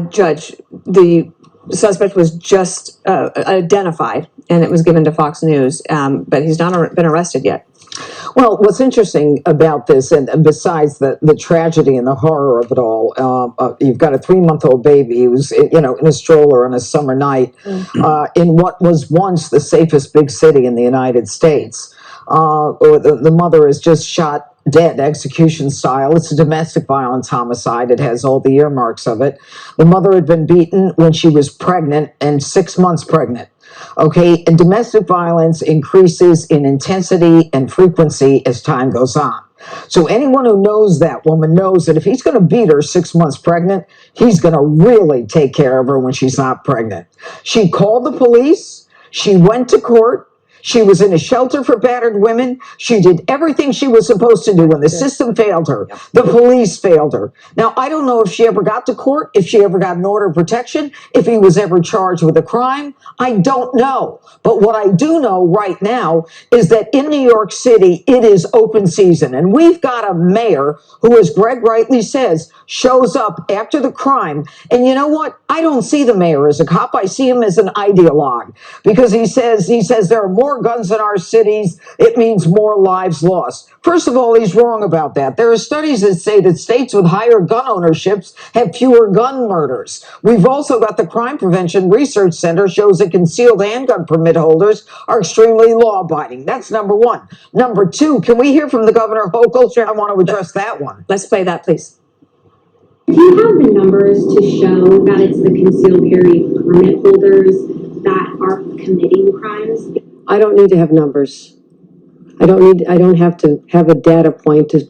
Judge, the suspect was just identified, and it was given to Fox News, but he's not been arrested yet. Well, what's interesting about this, and besides the tragedy and the horror of it all, you've got a 3-month-old baby who's, in a stroller on a summer night in what was once the safest big city in the United States. Or the mother is just shot dead, execution style. It's a domestic violence homicide. It has all the earmarks of it. The mother had been beaten when she was pregnant and 6 months pregnant. Okay, and domestic violence increases in intensity and frequency as time goes on. So anyone who knows that woman knows that if he's going to beat her 6 months pregnant, he's going to really take care of her when she's not pregnant. She called the police. She went to court. She was in a shelter for battered women. She did everything she was supposed to do when the system failed her. The police failed her. Now, I don't know if she ever got to court, if she ever got an order of protection, if he was ever charged with a crime. I don't know. But what I do know right now is that in New York City, it is open season. And we've got a mayor who, as Greg rightly says, shows up after the crime. And you know what? I don't see the mayor as a cop. I see him as an ideologue, because he says there are more guns in our cities, it means more lives lost. First of all, he's wrong about that. There are studies that say that states with higher gun ownerships have fewer gun murders. We've also got the Crime Prevention Research Center shows that concealed handgun permit holders are extremely law-abiding. That's number one. Number two, can we hear from the Governor Hochul? I want to address that one. Let's play that, please. Do you have the numbers to show that it's the concealed carry permit holders that are committing crimes? I don't need to have numbers. I don't have to have a data point to say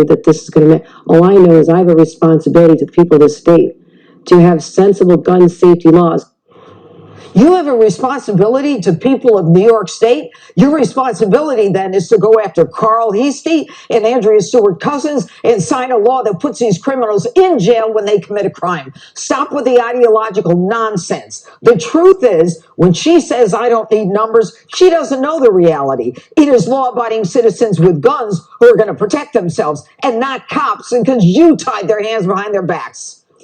that this is going to make. All I know is I have a responsibility to the people of the state to have sensible gun safety laws. You have a responsibility to people of New York State. Your responsibility then is to go after Carl Heastie and Andrea Stewart Cousins and sign a law that puts these criminals in jail when they commit a crime. Stop with the ideological nonsense. The truth is, when she says I don't need numbers, she doesn't know the reality. It is law-abiding citizens with guns who are going to protect themselves, and not cops because you tied their hands behind their backs.